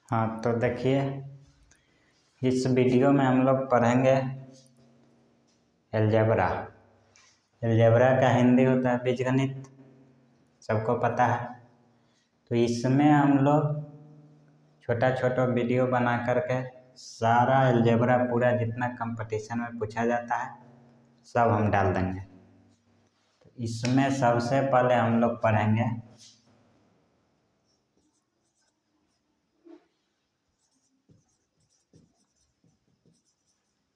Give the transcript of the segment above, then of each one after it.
हाँ तो देखिए, इस वीडियो में हम लोग पढ़ेंगे अलजेब्रा। अलजेब्रा का हिंदी होता है बीजगणित, सबको पता है। तो इसमें हम लोग छोटा छोटा वीडियो बना करके सारा अलजेब्रा पूरा जितना कंपटीशन में पूछा जाता है सब हम डाल देंगे। तो इसमें सबसे पहले हम लोग पढ़ेंगे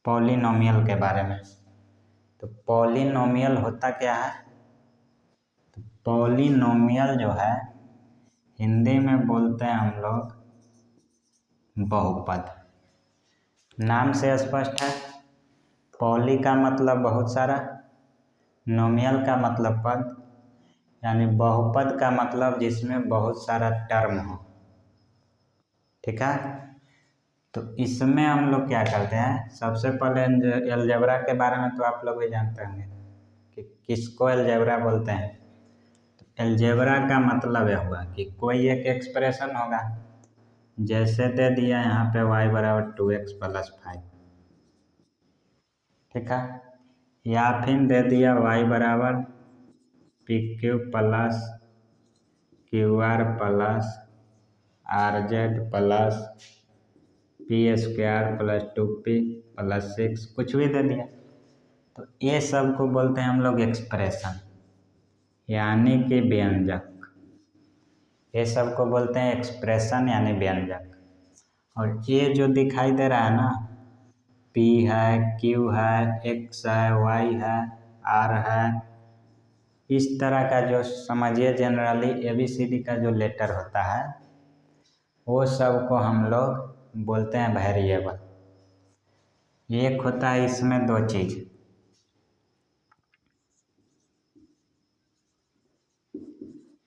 पॉलिनोमियल के बारे में। तो पॉलिनोमियल होता क्या है? तो पॉलिनोमियल जो है हिंदी में बोलते हैं हम लोग बहुपद। नाम से स्पष्ट है, पॉली का मतलब बहुत सारा, नोमियल का मतलब पद, यानी बहुपद का मतलब जिसमें बहुत सारा टर्म हो। ठीक है, तो इसमें हम लोग क्या करते हैं, सबसे पहले अलजेब्रा के बारे में तो आप लोग भी जानते होंगे कि किसको अलजेब्रा बोलते हैं। तो अलजेब्रा का मतलब यह हुआ कि कोई एक एक्सप्रेशन होगा, जैसे दे दिया यहाँ पे y बराबर 2x + 5, ठीक है, या फिर दे दिया y बराबर pq + qr + rz + p² + 2p + 6, कुछ भी दे दिया। तो ये सब को बोलते हैं हम लोग एक्सप्रेशन, यानी कि व्यंजक। ये सब को बोलते हैं एक्सप्रेशन यानी व्यंजक। और ये जो दिखाई दे रहा है ना, p है, q है, x है, y है, r है, इस तरह का जो समझिए जनरली ABCD का जो लेटर होता है वो सब को हम लोग बोलते हैं वेरिएबल। एक होता है इसमें दो चीज़,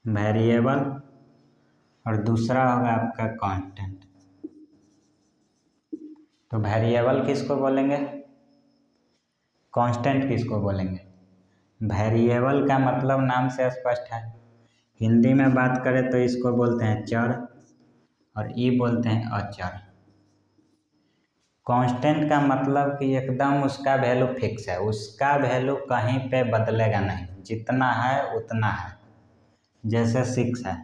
वेरिएबल और दूसरा होगा आपका कांस्टेंट। तो वेरिएबल किसको बोलेंगे, कांस्टेंट किसको बोलेंगे? वेरिएबल का मतलब नाम से स्पष्ट है, हिंदी में बात करें तो इसको बोलते हैं चर और ये बोलते हैं अचर। कांस्टेंट का मतलब कि एकदम उसका वैल्यू फिक्स है, उसका वैल्यू कहीं पे बदलेगा नहीं, जितना है उतना है। जैसे 6 है,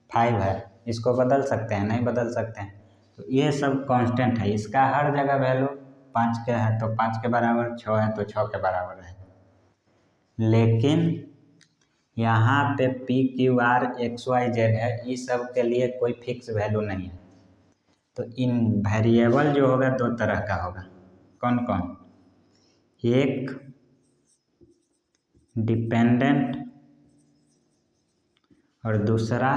5 है, इसको बदल सकते हैं? नहीं बदल सकते हैं। तो ये सब कांस्टेंट है, इसका हर जगह वैल्यू 5 के है तो 5 के बराबर, 6 है तो 6 के बराबर है। लेकिन यहाँ पे PQR XYZ है, इस सब के लिए कोई फिक्स वैल्यू नहीं है। तो इन वेरिएबल जो होगा दो तरह का होगा। कौन कौन? एक डिपेंडेंट और दूसरा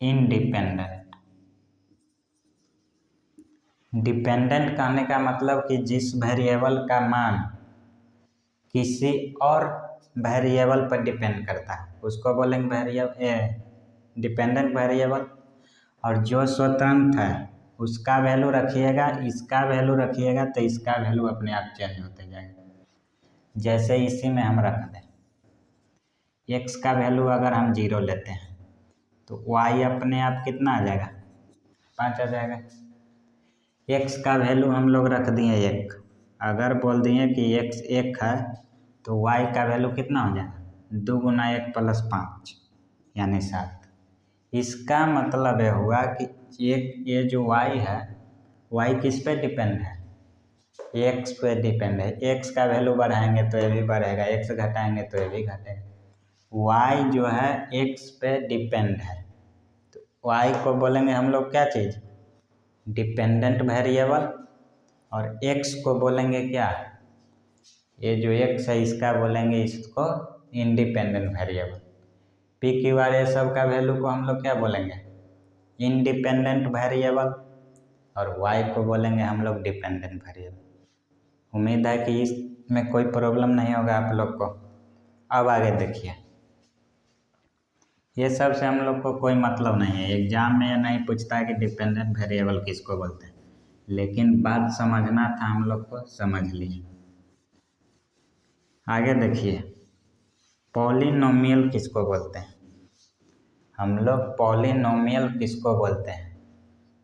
इंडिपेंडेंट। डिपेंडेंट कहने का मतलब कि जिस वेरिएबल का मान किसी और वेरिएबल पर डिपेंड करता है उसको बोलेंगे डिपेंडेंट वेरिएबल। और जो स्वतंत्र है उसका वैल्यू रखिएगा, इसका वैल्यू रखिएगा तो इसका वैल्यू अपने आप चेंज होते जाएगा। जैसे इसी में हम रख दें x का वैल्यू अगर हम 0 लेते हैं तो y अपने आप कितना आ जाएगा, 5 आ जाएगा। x का वैल्यू हम लोग रख दिए 1, अगर बोल दिए कि x 1 है तो y का वैल्यू कितना हो जाएगा, 2 × 1 + 5 यानी 7। इसका मतलब यह हुआ कि ये जो y है, y किस पे डिपेंड है, x पे डिपेंड है। x का वैल्यू बढ़ाएंगे तो ये भी बढ़ेगा, x घटाएंगे तो ये भी घटेगा। y जो है x पे डिपेंड है, तो y को बोलेंगे हम लोग क्या चीज़, डिपेंडेंट वेरिएबल। और x को बोलेंगे क्या, ये जो x है इसका बोलेंगे इसको इंडिपेंडेंट वेरिएबल। PQR ये सब का वैल्यू को हम लोग क्या बोलेंगे, इंडिपेंडेंट वेरिएबल। और y को बोलेंगे हम लोग डिपेंडेंट वेरिएबल। उम्मीद है कि इसमें कोई प्रॉब्लम नहीं होगा आप लोग को। अब आगे देखिए, ये सब से हम लोग को कोई मतलब नहीं है, एग्जाम में यह नहीं पूछता है कि डिपेंडेंट वेरिएबल किसको बोलते हैं, लेकिन बात समझना था हम लोग को, समझ लिए। आगे देखिए, पॉलिनोमियल किसको बोलते हैं, हम लोग पॉलिनोमियल किसको बोलते हैं।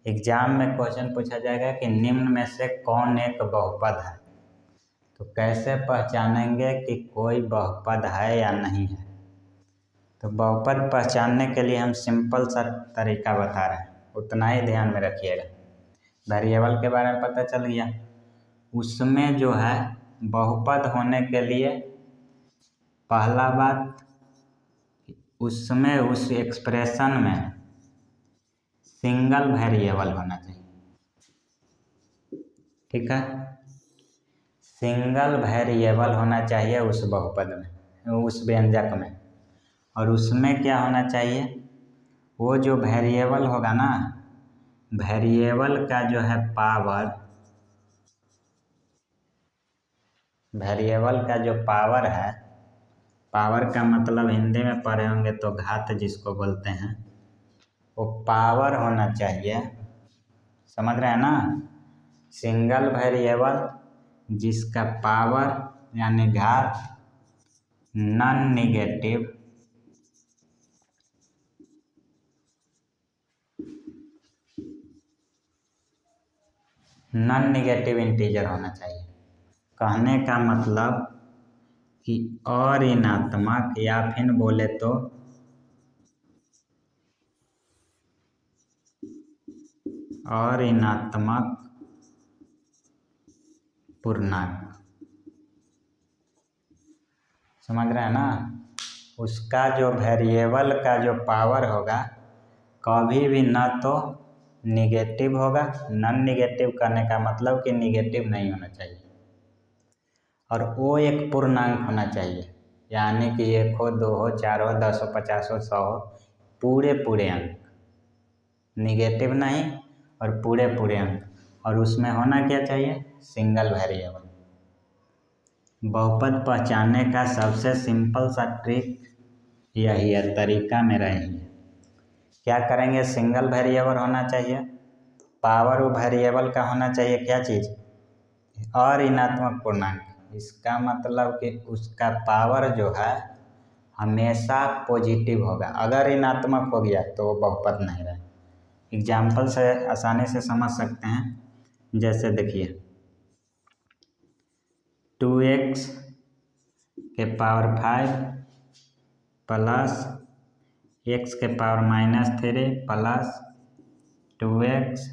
एग्जाम में क्वेश्चन पूछा जाएगा कि निम्न में से कौन एक बहुपद है, तो कैसे पहचानेंगे कि कोई बहुपद है या नहीं है। तो बहुपद पहचानने के लिए हम सिंपल सा तरीका बता रहे हैं, उतना ही ध्यान में रखिएगा। वेरिएबल के बारे में पता चल गया, उसमें जो है बहुपद होने के लिए पहला बात, उसमें उस एक्सप्रेशन में सिंगल वेरिएबल होना चाहिए। ठीक है, सिंगल वेरिएबल होना चाहिए उस बहुपद में, उस व्यंजक में। और उसमें क्या होना चाहिए, वो जो वेरिएबल होगा ना, वेरिएबल का जो है पावर, वेरिएबल का जो पावर है, पावर का मतलब हिंदी में पढ़े होंगे तो घात जिसको बोलते हैं, वो पावर होना चाहिए। समझ रहे हैं ना, सिंगल वेरिएबल जिसका पावर यानी घात नॉन निगेटिव इंटीजर होना चाहिए। कहने का मतलब कि अऋणात्मक या फिर बोले तो अऋणात्मक पूर्णांक। समझ रहे हैं ना, उसका जो वेरिएबल का जो पावर होगा कभी भी न तो निगेटिव होगा, नॉन निगेटिव करने का मतलब कि निगेटिव नहीं होना चाहिए, और वो एक पूर्णांक होना चाहिए, यानी कि 1 हो, 2 हो, 4 हो, 10 हो, 50 हो, 100 हो, पूरे अंक, निगेटिव नहीं और पूरे अंक। और उसमें होना क्या चाहिए, सिंगल वेरिएबल। बहुपद पहचानने का सबसे सिंपल सा ट्रिक यही है, तरीका मेरा यही है। क्या करेंगे, सिंगल वेरिएबल होना चाहिए, पावर वो वेरिएबल का होना चाहिए क्या चीज़, अऋणात्मक पूर्णांक। इसका मतलब कि उसका पावर जो है हमेशा पॉजिटिव होगा, अगर ऋणात्मक हो गया तो वो बहुपद नहीं रहे। एग्जाम्पल से आसानी से समझ सकते हैं, जैसे देखिए 2x के पावर 5 प्लस x के पावर -3 प्लस 2x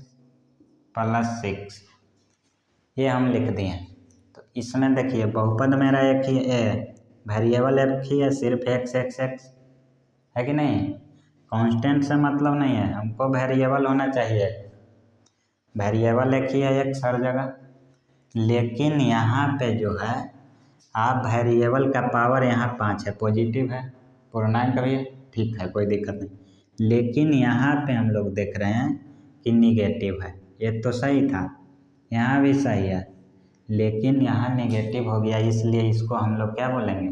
प्लस 6, ये हम लिख दिए। तो इसमें देखिए बहुपद मेरा एक ही है, वेरिएबल एक ही है, सिर्फ x है कि नहीं, कांस्टेंट से मतलब नहीं है, हमको वेरिएबल होना चाहिए, वेरिएबल एक ही है x हर जगह। लेकिन यहाँ पे जो है आप वेरिएबल का पावर यहाँ 5 है, पॉजिटिव है, पूर्णांक भी है, ठीक है, कोई दिक्कत नहीं। लेकिन यहाँ पे हम लोग देख रहे हैं कि निगेटिव है, ये तो सही था, यहाँ भी सही है, लेकिन यहाँ नेगेटिव हो गया, इसलिए इसको हम लोग क्या बोलेंगे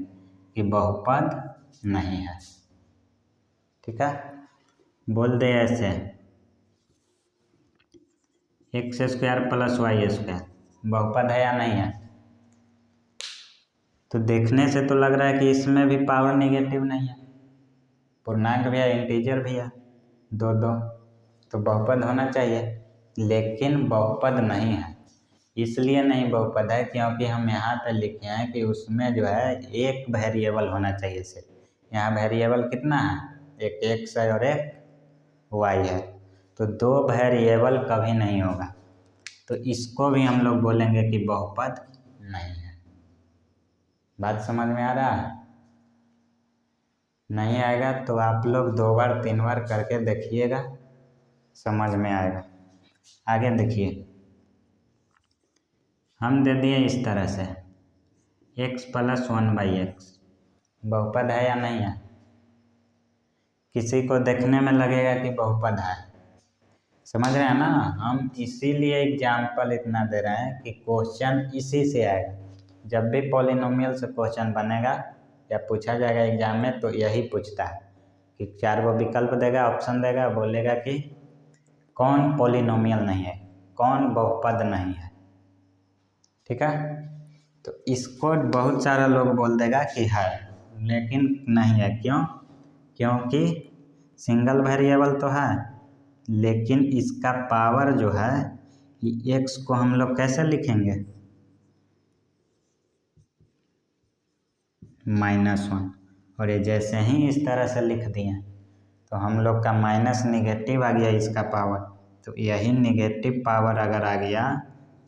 कि बहुपद नहीं है। ठीक है, बोल दे ऐसे, x² प्लस y² बहुपद है या नहीं है। तो देखने से तो लग रहा है कि इसमें भी पावर नेगेटिव नहीं है, पूर्णांक भी है, इंटीजर भी है, दो, तो बहुपद होना चाहिए, लेकिन बहुपद नहीं है। इसलिए नहीं बहुपद है क्योंकि हम यहाँ पे लिखे हैं कि उसमें जो है एक वेरिएबल होना चाहिए सिर्फ। यहाँ वेरिएबल कितना है, एक x है और एक y है, तो 2 वेरिएबल कभी नहीं होगा, तो इसको भी हम लोग बोलेंगे कि बहुपद नहीं है। बात समझ में आ रहा है, नहीं आएगा तो आप लोग 2 बार 3 बार करके देखिएगा, समझ में आएगा। आगे देखिए, हम दे दिए इस तरह से x प्लस 1/x बहुपद है या नहीं है। किसी को देखने में लगेगा कि बहुपद है, समझ रहे हैं ना, हम इसीलिए एग्जाम्पल इतना दे रहे हैं कि क्वेश्चन इसी से आएगा। जब भी पॉलिनोमियल से क्वेश्चन बनेगा या पूछा जाएगा एग्जाम में तो यही पूछता है कि 4 विकल्प देगा, ऑप्शन देगा, बोलेगा कि कौन पॉलिनोमियल नहीं है, कौन बहुपद नहीं है। ठीक है, तो इसको बहुत सारा लोग बोल देगा कि है, लेकिन नहीं है। क्यों, क्योंकि सिंगल वेरिएबल तो है, लेकिन इसका पावर जो है कि x को हम लोग कैसे लिखेंगे, -1। और ये जैसे ही इस तरह से लिख दिए तो हम लोग का माइनस निगेटिव आ गया इसका पावर। तो यही निगेटिव पावर अगर आ गया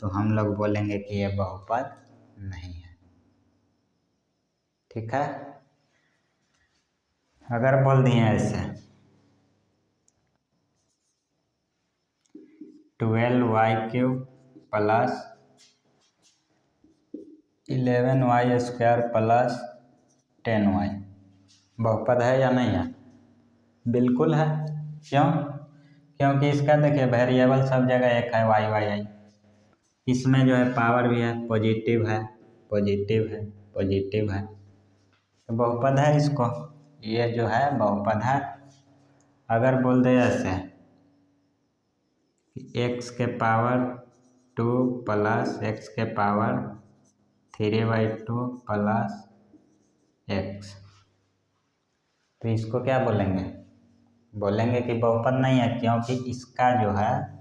तो हम लोग बोलेंगे कि ये बहुपद नहीं है। ठीक है। अगर बोल दिए ऐसे 12y³ plus 11y² plus 10y बहुपद है या नहीं है? बिल्कुल है। क्यों? क्योंकि इसका देखिए वेरिएबल सब जगह एक है, y। इसमें जो है पावर भी है, पॉजिटिव है, पॉजिटिव है, पॉजिटिव है, तो बहुपद है इसको, ये जो है बहुपद है। अगर बोल दे ऐसे x के पावर 2 प्लस x के पावर 3/2 प्लस x, तो इसको क्या बोलेंगे? बोलेंगे कि बहुपद नहीं है, क्योंकि इसका जो है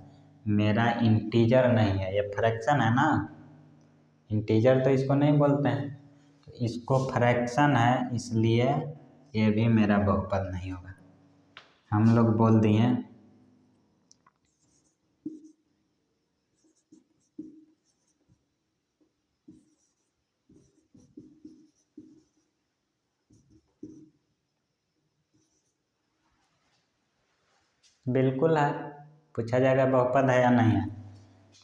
मेरा इंटीजर नहीं है, ये फ्रैक्शन है ना, इंटीजर तो इसको नहीं बोलते हैं, तो इसको फ्रैक्शन है, इसलिए ये भी मेरा बहुपद नहीं होगा। हम लोग बोल दिए बिल्कुल है। पूछा जाएगा बहुपद है या नहीं है,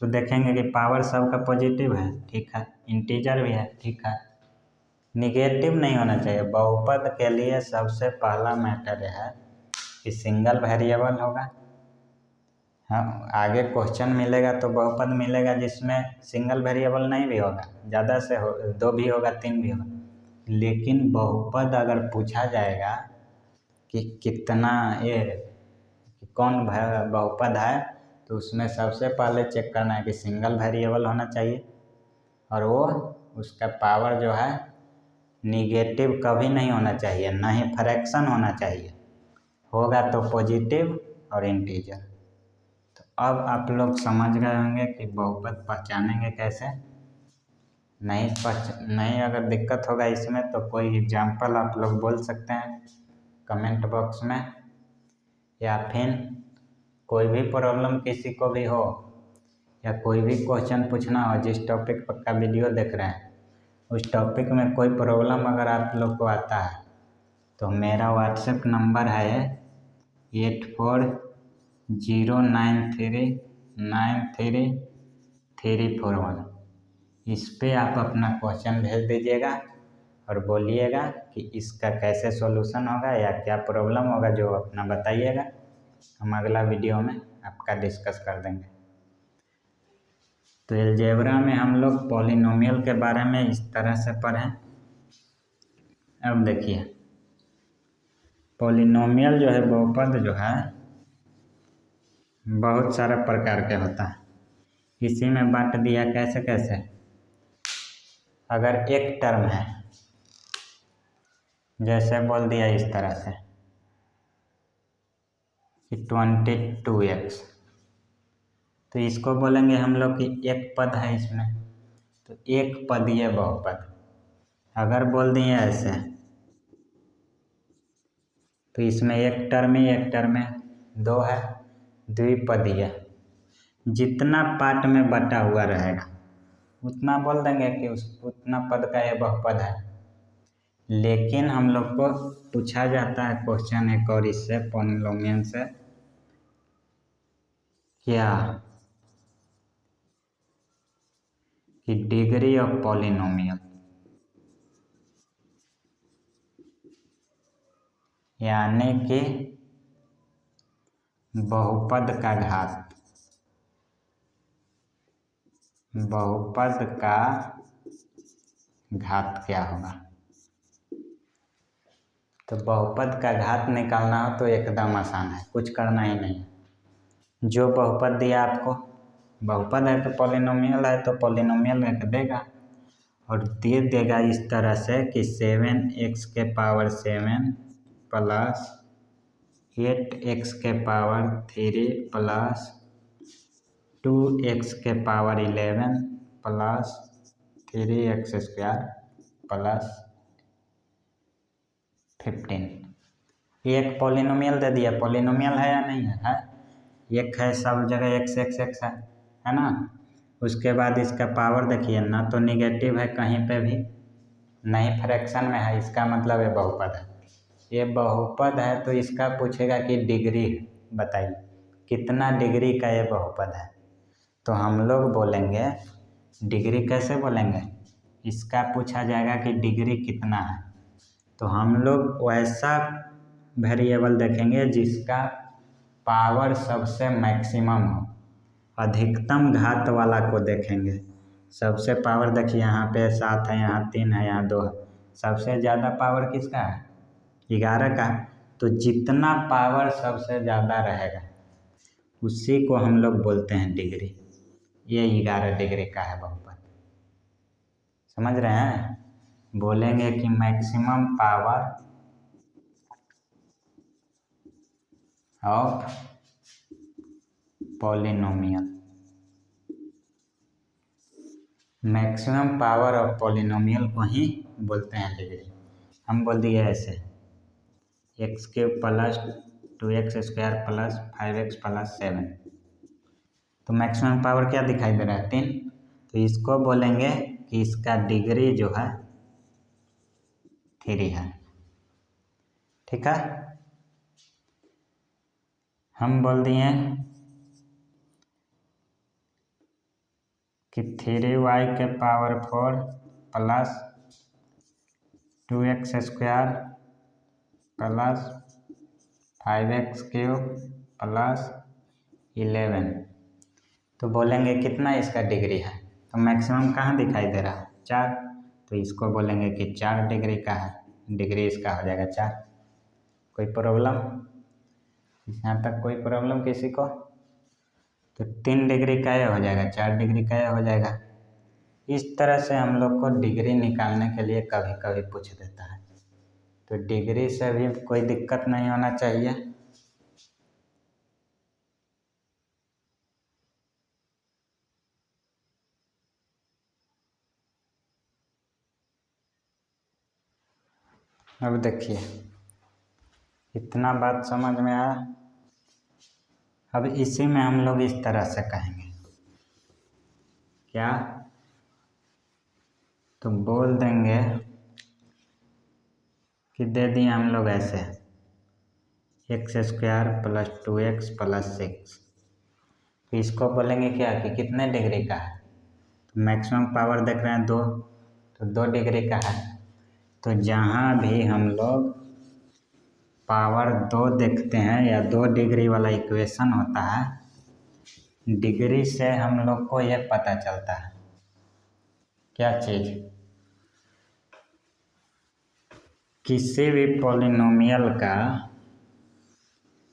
तो देखेंगे कि पावर सबका पॉजिटिव है, ठीक है, इंटीजर भी है, ठीक है, निगेटिव नहीं होना चाहिए। बहुपद के लिए सबसे पहला मैटर है कि सिंगल वेरिएबल होगा। हाँ, आगे क्वेश्चन मिलेगा तो बहुपद मिलेगा जिसमें सिंगल वेरिएबल नहीं भी होगा, ज़्यादा से 2 भी होगा, 3 भी होगा। लेकिन बहुपद अगर पूछा जाएगा कि कितना ये कौन बहुपद है, तो उसमें सबसे पहले चेक करना है कि सिंगल वेरिएबल होना चाहिए और वो उसका पावर जो है निगेटिव कभी नहीं होना चाहिए, ना ही फ्रैक्शन होना चाहिए, होगा तो पॉजिटिव और इंटीजर। तो अब आप लोग समझ गए होंगे कि बहुपद पहचानेंगे कैसे। नहीं अगर दिक्कत होगा इसमें तो कोई एग्जाम्पल आप लोग बोल सकते हैं कमेंट बॉक्स में, या फिर कोई भी प्रॉब्लम किसी को भी हो या कोई भी क्वेश्चन पूछना हो, जिस टॉपिक पर का वीडियो देख रहे हैं उस टॉपिक में कोई प्रॉब्लम अगर आप लोग को आता है तो मेरा व्हाट्सएप नंबर है 8409393341। इस पे आप अपना क्वेश्चन भेज दीजिएगा और बोलिएगा कि इसका कैसे सॉल्यूशन होगा या क्या प्रॉब्लम होगा, जो अपना बताइएगा, हम अगला वीडियो में आपका डिस्कस कर देंगे। तो अलजेब्रा में हम लोग पॉलिनोमियल के बारे में इस तरह से पढ़ें। अब देखिए पॉलिनोमियल जो है, बहुपद जो है बहुत सारा प्रकार के होता है। इसी में बांट दिया कैसे कैसे, अगर एक टर्म है, जैसे बोल दिया इस तरह से कि 22x, तो इसको बोलेंगे हम लोग कि एक पद है इसमें, तो एक पदीय बहुपद। अगर बोल दिए ऐसे तो इसमें एक टर्म है, 2 है, द्विपदीय। जितना पार्ट में बटा हुआ रहेगा उतना बोल देंगे कि उतना पद का ये बहुपद है। लेकिन हम लोग को पूछा जाता है क्वेश्चन एक और इससे पॉलिनोमियल से, क्या कि डिग्री ऑफ पॉलिनोमियल, यानी कि बहुपद का घात, बहुपद का घात क्या होगा। तो बहुपद का घात निकालना हो तो एकदम आसान है, कुछ करना ही नहीं। जो बहुपद दिया आपको, बहुपद है तो पॉलिनोमियल है तो पॉलिनोमियल रख देगा और दे देगा इस तरह से कि 7x के पावर 7 प्लस 8x के पावर 3 प्लस 2x के power 11 plus 3x square plus 15। ये एक पॉलिनोमियल दे दिया। पॉलिनोमियल है या नहीं है? एक है, सब जगह x x x है ना। उसके बाद इसका पावर देखिए, ना तो निगेटिव है कहीं पे भी, नहीं फ्रैक्शन में है, इसका मतलब ये बहुपद है। ये बहुपद है तो इसका पूछेगा कि डिग्री बताइए कितना डिग्री का ये बहुपद है। तो हम लोग बोलेंगे डिग्री कैसे बोलेंगे, इसका पूछा जाएगा कि डिग्री कितना है, तो हम लोग वैसा वेरिएबल देखेंगे जिसका पावर सबसे मैक्सिमम हो, अधिकतम घात वाला को देखेंगे। सबसे पावर देखिए यहाँ पे 7 है, यहाँ 3 है, यहाँ 2 है, सबसे ज़्यादा पावर किसका है? 11 का। तो जितना पावर सबसे ज़्यादा रहेगा उसी को हम लोग बोलते हैं डिग्री। ये 11 डिग्री का है बहुपद, समझ रहे हैं। बोलेंगे कि maximum power of polynomial, maximum power of polynomial को ही बोलते हैं डिग्री। हम बोल दिए ऐसे x³ plus 2x square plus 5x plus 7, तो मैक्सिमम पावर क्या दिखाई दे रहा है? 3। तो इसको बोलेंगे कि इसका डिग्री जो है 3 है। ठीक है, हम बोल दिए कि 3y के power 4 plus 2x square plus 5x³ plus 11, तो बोलेंगे कितना इसका डिग्री है। तो मैक्सिमम कहाँ दिखाई दे रहा है? 4, तो इसको बोलेंगे कि 4 डिग्री का है, डिग्री इसका हो जाएगा 4। कोई प्रॉब्लम यहाँ तक? कोई प्रॉब्लम किसी को? तो 3 डिग्री का ये हो जाएगा, 4 डिग्री का ये हो जाएगा। इस तरह से हम लोग को डिग्री निकालने के लिए कभी कभी पूछ देता है, तो डिग्री से भी कोई दिक्कत नहीं होना चाहिए। अब देखिए इतना बात समझ में आया। अब इसी में हम लोग इस तरह से कहेंगे क्या, तो बोल देंगे कि दे दिए हम लोग ऐसे x square plus 2x plus 6, तो इसको बोलेंगे क्या कि कितने डिग्री का है। तो मैक्सिमम पावर देख रहे हैं 2, तो 2 डिग्री का है। तो जहाँ भी हम लोग पावर 2 देखते हैं या 2 डिग्री वाला इक्वेशन होता है, डिग्री से हम लोग को ये पता चलता है क्या चीज़, किसी भी पॉलिनोमियल का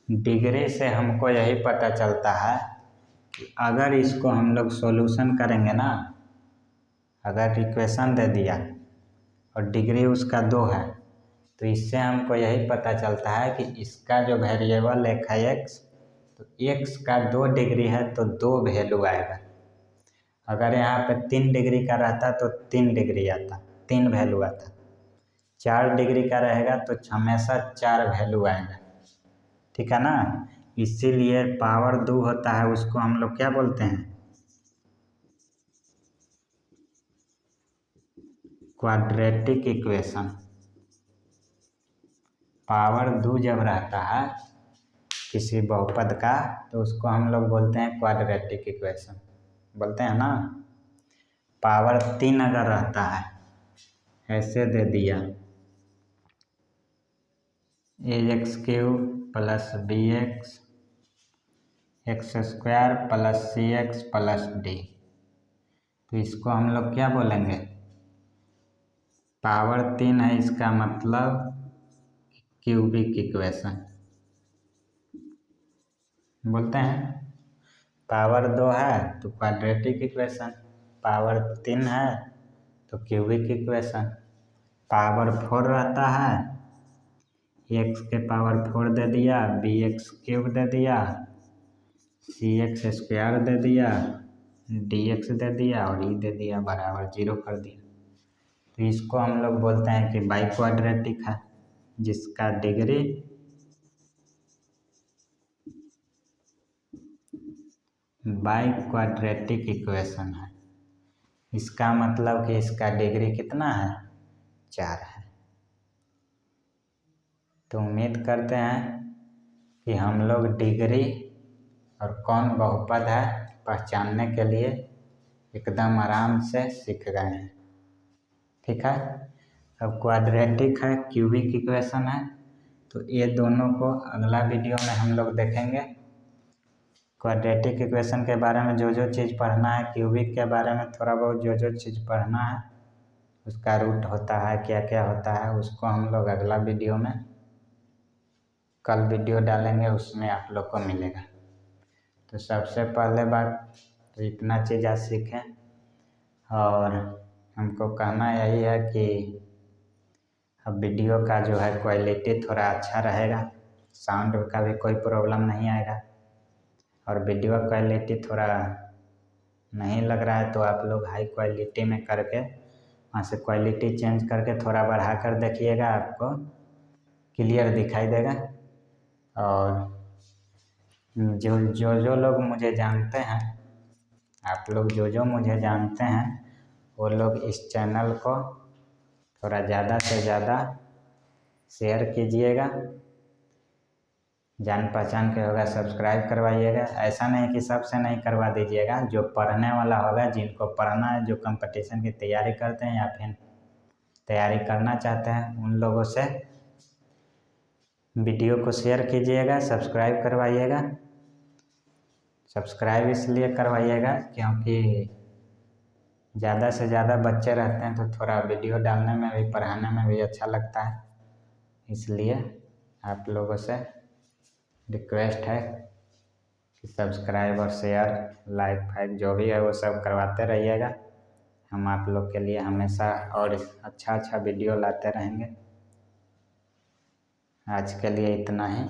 डिग्री से हमको यही पता चलता है कि अगर इसको हम लोग सॉल्यूशन करेंगे ना, अगर इक्वेशन दे दिया और डिग्री उसका 2 है, तो इससे हमको यही पता चलता है कि इसका जो वेरिएबल एक है x, तो x का 2 डिग्री है तो 2 वैल्यू आएगा। अगर यहाँ पे 3 डिग्री का रहता तो 3 डिग्री आता, 3 वैल्यू आता। 4 डिग्री का रहेगा तो हमेशा 4 वैल्यू आएगा। ठीक है ना, इसीलिए पावर 2 होता है उसको हम लोग क्या बोलते हैं? Quadratic equation. पावर 2 जब रहता है किसी बहुपद का तो उसको हम लोग बोलते हैं क्वाड्रेटिक इक्वेशन, बोलते हैं ना। पावर 3 अगर रहता है, ऐसे दे दिया ax³ plus bx x square plus cx plus d, तो इसको हम लोग क्या बोलेंगे? पावर 3 है, इसका मतलब क्यूबिक इक्वेशन बोलते हैं। पावर 2 है तो क्वाड्रेटिक इक्वेशन, पावर 3 है तो क्यूबिक इक्वेशन, पावर 4 रहता है एक्स के पावर 4 दे दिया, बी एक्स क्यूब दे दिया, सी एक्स स्क्वायर दे दिया, डी एक्स दे दिया और ई दे दिया बराबर 0 कर दिया। तो इसको हम लोग बोलते हैं कि बाई क्वाड्रेटिक है, जिसका डिग्री बाई क्वाड्रेटिक इक्वेशन है। इसका मतलब कि इसका डिग्री कितना है, 4 है। तो उम्मीद करते हैं कि हम लोग डिग्री और कौन बहुपद है पहचानने के लिए एकदम आराम से सीख गए हैं। ठीक है, अब क्वाड्रेटिक है, क्यूबिक इक्वेशन है, तो ये दोनों को अगला वीडियो में हम लोग देखेंगे। क्वाड्रेटिक इक्वेशन के बारे में जो जो चीज़ पढ़ना है, क्यूबिक के बारे में थोड़ा बहुत जो जो चीज़ पढ़ना है, उसका रूट होता है, क्या क्या होता है, उसको हम लोग अगला वीडियो में कल वीडियो डालेंगे, उसमें आप लोग को मिलेगा। तो सबसे पहले बात तो इतना चीज़ आज सीखें, और हमको कहना यही है कि अब वीडियो का जो है क्वालिटी थोड़ा अच्छा रहेगा, साउंड का भी कोई प्रॉब्लम नहीं आएगा, और वीडियो क्वालिटी थोड़ा नहीं लग रहा है तो आप लोग हाई क्वालिटी में करके वहाँ से क्वालिटी चेंज करके थोड़ा बढ़ा कर देखिएगा, आपको क्लियर दिखाई देगा। और जो लोग मुझे जानते हैं, आप लोग जो मुझे जानते हैं, वो लोग इस चैनल को थोड़ा ज़्यादा से ज़्यादा शेयर कीजिएगा, जान पहचान के होगा सब्सक्राइब करवाइएगा। ऐसा नहीं कि सबसे नहीं करवा दीजिएगा, जो पढ़ने वाला होगा, जिनको पढ़ना है, जो कंपटीशन की तैयारी करते हैं या फिर तैयारी करना चाहते हैं, उन लोगों से वीडियो को शेयर कीजिएगा, सब्सक्राइब करवाइएगा। सब्सक्राइब इसलिए करवाइएगा क्योंकि ज़्यादा से ज़्यादा बच्चे रहते हैं तो थोड़ा वीडियो डालने में भी, पढ़ाने में भी अच्छा लगता है। इसलिए आप लोगों से रिक्वेस्ट है कि सब्सक्राइब और शेयर, लाइक फाइक जो भी है वो सब करवाते रहिएगा। हम आप लोग के लिए हमेशा और अच्छा वीडियो लाते रहेंगे। आज के लिए इतना ही।